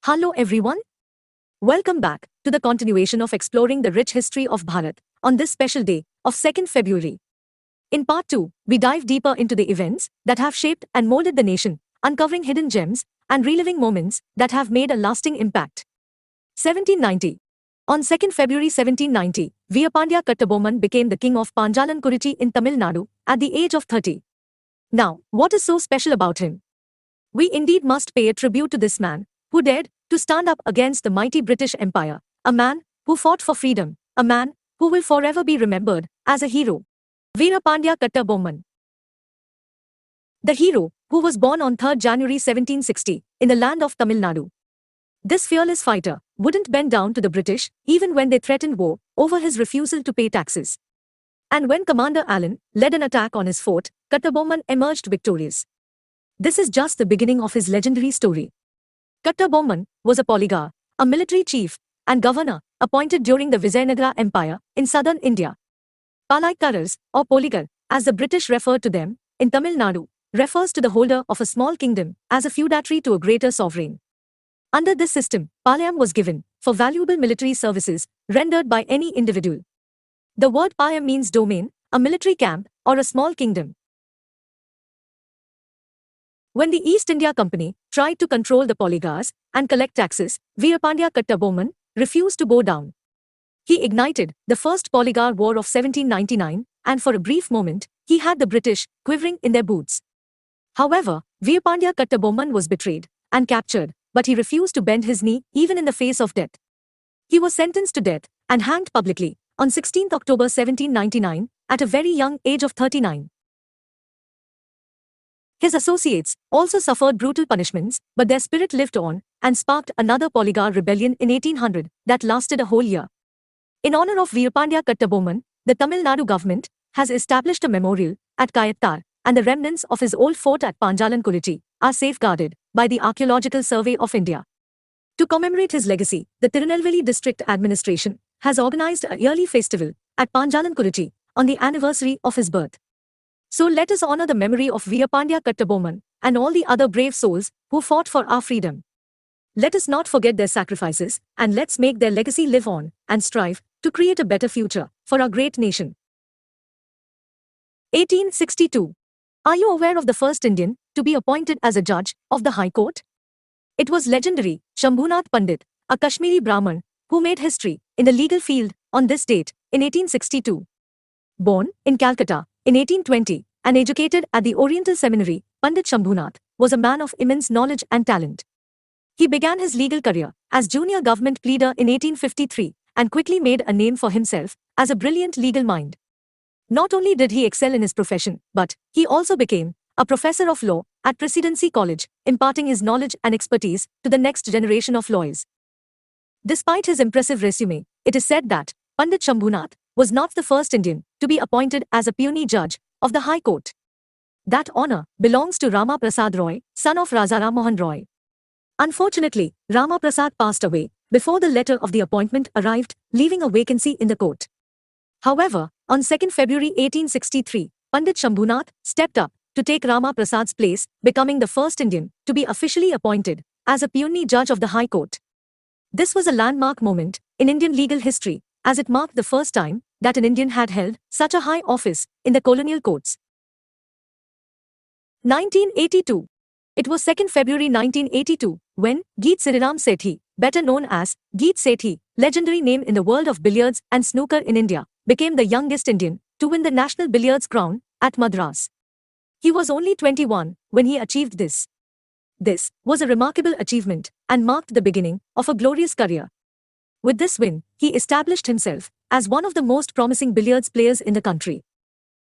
Hello everyone. Welcome back to the continuation of exploring the rich history of Bharat on this special day of 2nd February. In part 2, we dive deeper into the events that have shaped and molded the nation, uncovering hidden gems and reliving moments that have made a lasting impact. 1790. On 2nd February 1790, Veerapandya Kattabomman became the king of Panjalankuriti in Tamil Nadu at the age of 30. Now, what is so special about him? We indeed must pay a tribute to this man who dared to stand up against the mighty British Empire, a man who fought for freedom, a man who will forever be remembered as a hero. Veerapandya Kattabomman. The hero, who was born on 3rd January 1760, in the land of Tamil Nadu. This fearless fighter wouldn't bend down to the British even when they threatened war over his refusal to pay taxes. And when Commander Allen led an attack on his fort, Kattabomman emerged victorious. This is just the beginning of his legendary story. Kattabomman was a polygar, a military chief, and governor appointed during the Vijayanagara Empire in southern India. Palayakkarars, or Poligar, as the British referred to them, in Tamil Nadu, refers to the holder of a small kingdom as a feudatory to a greater sovereign. Under this system, Palayam was given for valuable military services rendered by any individual. The word Palayam means domain, a military camp, or a small kingdom. When the East India Company tried to control the polygars and collect taxes, Veerapandya Kattabomman refused to bow down. He ignited the First Polygar War of 1799, and for a brief moment, he had the British quivering in their boots. However, Veerapandya Kattabomman was betrayed and captured, but he refused to bend his knee even in the face of death. He was sentenced to death and hanged publicly on 16 October 1799 at a very young age of 39. His associates also suffered brutal punishments, but their spirit lived on and sparked another polygar rebellion in 1800 that lasted a whole year. In honor of Veerapandya Kattabomman, the Tamil Nadu government has established a memorial at Kayattar, and the remnants of his old fort at Panjalankuriti are safeguarded by the Archaeological Survey of India. To commemorate his legacy, the Tirunelveli District Administration has organized a yearly festival at Panjalankuriti on the anniversary of his birth. So let us honor the memory of Veerapandya Kattabomman and all the other brave souls who fought for our freedom. Let us not forget their sacrifices, and let's make their legacy live on and strive to create a better future for our great nation. 1862. Are you aware of the first Indian to be appointed as a judge of the High Court? It was legendary Shambhunath Pandit, a Kashmiri Brahmin, who made history in the legal field on this date in 1862. Born in Calcutta in 1820 and educated at the Oriental Seminary, Pandit Shambhunath was a man of immense knowledge and talent. He began his legal career as junior government pleader in 1853 and quickly made a name for himself as a brilliant legal mind. Not only did he excel in his profession, but he also became a professor of law at Presidency College, imparting his knowledge and expertise to the next generation of lawyers. Despite his impressive resume, it is said that Pandit Shambhunath was not the first Indian to be appointed as a puisne judge of the High Court. That honor belongs to Rama Prasad Roy, son of Raja Ram Mohan Roy. Unfortunately, Rama Prasad passed away before the letter of the appointment arrived, leaving a vacancy in the court. However, on 2nd February 1863, Pandit Shambhunath stepped up to take Rama Prasad's place, becoming the first Indian to be officially appointed as a puisne judge of the High Court. This was a landmark moment in Indian legal history, as it marked the first time that an Indian had held such a high office in the colonial courts. 1982. It was 2nd February 1982 when Geet Siriram Sethi, better known as Geet Sethi, legendary name in the world of billiards and snooker in India, became the youngest Indian to win the National Billiards crown at Madras. He was only 21 when he achieved this. This was a remarkable achievement and marked the beginning of a glorious career. With this win, he established himself as one of the most promising billiards players in the country.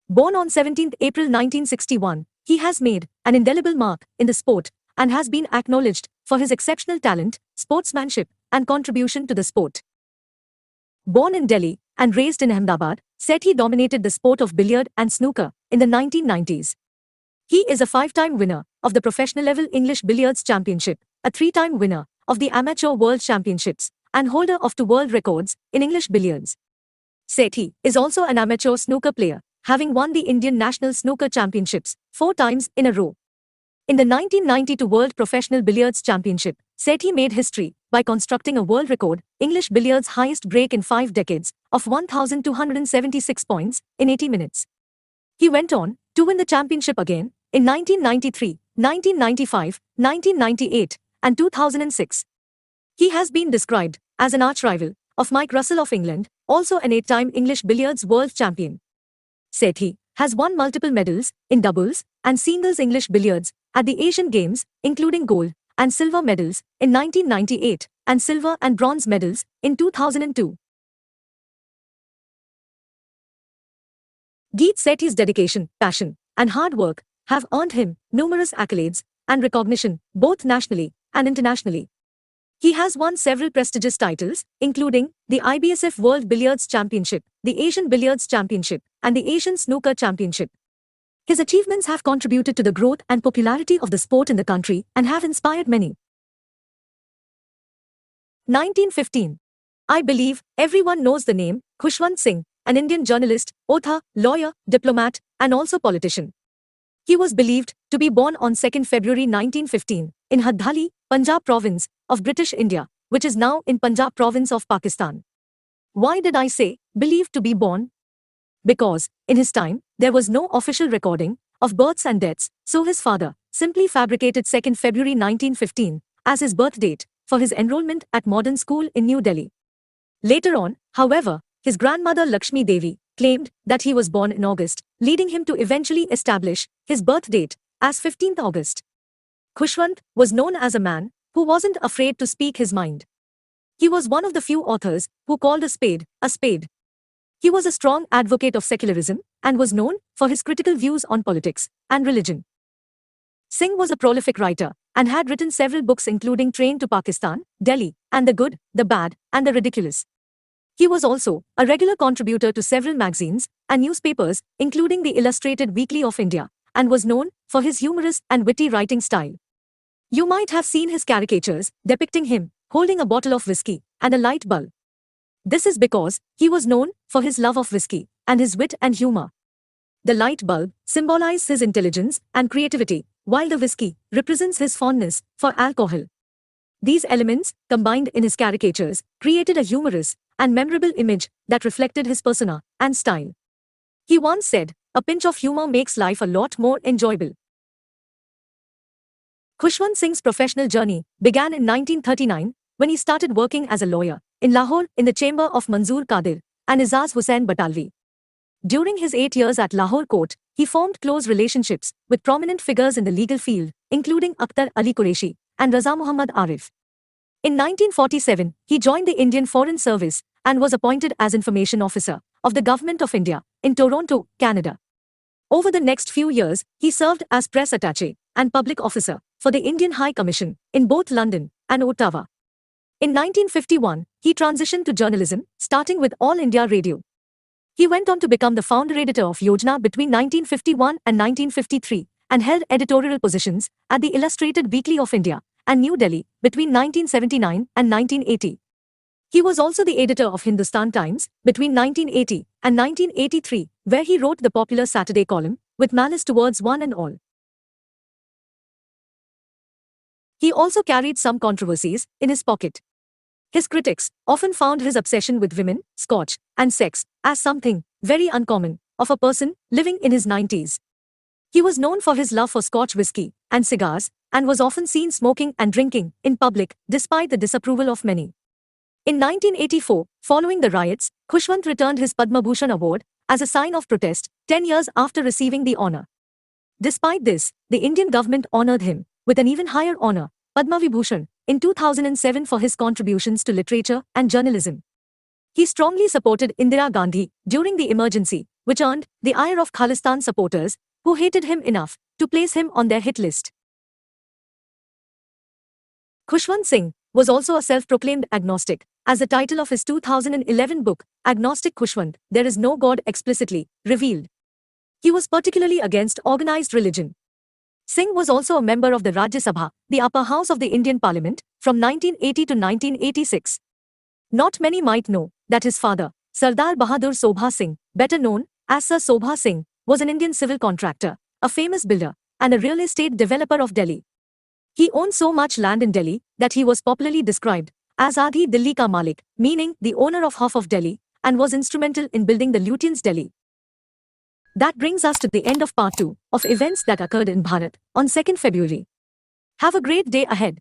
Born on 17 April 1961, he has made an indelible mark in the sport and has been acknowledged for his exceptional talent, sportsmanship, and contribution to the sport. Born in Delhi and raised in Ahmedabad, Sethi dominated the sport of billiard and snooker in the 1990s. He is a 5-time winner of the professional level English Billiards Championship, a 3-time winner of the Amateur World Championships, and holder of 2 world records in English billiards. Sethi is also an amateur snooker player, having won the Indian National Snooker Championships 4 times in a row. In the 1992 World Professional Billiards Championship, Sethi made history by constructing a world record English billiards highest break in 5 decades of 1,276 points in 80 minutes. He went on to win the championship again in 1993, 1995, 1998, and 2006. He has been described as an arch-rival of Mike Russell of England, also an 8-time English billiards world champion. Sethi has won multiple medals in doubles and singles English billiards at the Asian Games, including gold and silver medals in 1998 and silver and bronze medals in 2002. Geet Sethi's dedication, passion, and hard work have earned him numerous accolades and recognition both nationally and internationally. He has won several prestigious titles, including the IBSF World Billiards Championship, the Asian Billiards Championship, and the Asian Snooker Championship. His achievements have contributed to the growth and popularity of the sport in the country and have inspired many. 1915. I believe everyone knows the name Khushwant Singh, an Indian journalist, author, lawyer, diplomat, and also politician. He was believed to be born on 2nd February 1915 in Haddali, Punjab province of British India, which is now in Punjab province of Pakistan. Why did I say believed to be born? Because, in his time, there was no official recording of births and deaths, so his father simply fabricated 2nd February 1915 as his birth date for his enrollment at modern school in New Delhi. Later on, however, his grandmother Lakshmi Devi claimed that he was born in August, leading him to eventually establish his birth date as 15th August. Khushwant was known as a man who wasn't afraid to speak his mind. He was one of the few authors who called a spade a spade. He was a strong advocate of secularism and was known for his critical views on politics and religion. Singh was a prolific writer and had written several books including Train to Pakistan, Delhi, and The Good, the Bad, and the Ridiculous. He was also a regular contributor to several magazines and newspapers, including the Illustrated Weekly of India, and was known for his humorous and witty writing style. You might have seen his caricatures depicting him holding a bottle of whiskey and a light bulb. This is because he was known for his love of whiskey and his wit and humor. The light bulb symbolizes his intelligence and creativity, while the whiskey represents his fondness for alcohol. These elements, combined in his caricatures, created a humorous and memorable image that reflected his persona and style. He once said, "A pinch of humor makes life a lot more enjoyable." Khushwant Singh's professional journey began in 1939 when he started working as a lawyer in Lahore in the chamber of Manzoor Qadir and Izaz Hussain Batalvi. During his 8 years at Lahore court, he formed close relationships with prominent figures in the legal field, including Akhtar Ali Qureshi and Raza Muhammad Arif. In 1947, he joined the Indian Foreign Service and was appointed as Information Officer of the Government of India in Toronto, Canada. Over the next few years, he served as press attaché and public officer for the Indian High Commission in both London and Ottawa. In 1951, he transitioned to journalism, starting with All India Radio. He went on to become the founder editor of Yojana between 1951 and 1953 and held editorial positions at the Illustrated Weekly of India and New Delhi between 1979 and 1980. He was also the editor of Hindustan Times between 1980 and 1983, where he wrote the popular Saturday column, With Malice Towards One and All. He also carried some controversies in his pocket. His critics often found his obsession with women, scotch, and sex as something very uncommon of a person living in his 90s. He was known for his love for Scotch whiskey and cigars and was often seen smoking and drinking in public despite the disapproval of many. In 1984, following the riots, Khushwant returned his Padma Bhushan award as a sign of protest 10 years after receiving the honor. Despite this, the Indian government honored him with an even higher honor, Padma Vibhushan, in 2007 for his contributions to literature and journalism. He strongly supported Indira Gandhi during the emergency, which earned the ire of Khalistan supporters who hated him enough to place him on their hit list. Khushwant Singh was also a self-proclaimed agnostic, as the title of his 2011 book, Agnostic Khushwant, There Is No God, explicitly revealed. He was particularly against organized religion. Singh was also a member of the Rajya Sabha, the upper house of the Indian Parliament, from 1980 to 1986. Not many might know that his father, Sardar Bahadur Sobha Singh, better known as Sir Sobha Singh, was an Indian civil contractor, a famous builder, and a real estate developer of Delhi. He owned so much land in Delhi that he was popularly described as Adhi Dilli ka Malik, meaning the owner of half of Delhi, and was instrumental in building the Lutyens' Delhi. That brings us to the end of part 2 of events that occurred in Bharat on 2nd February. Have a great day ahead.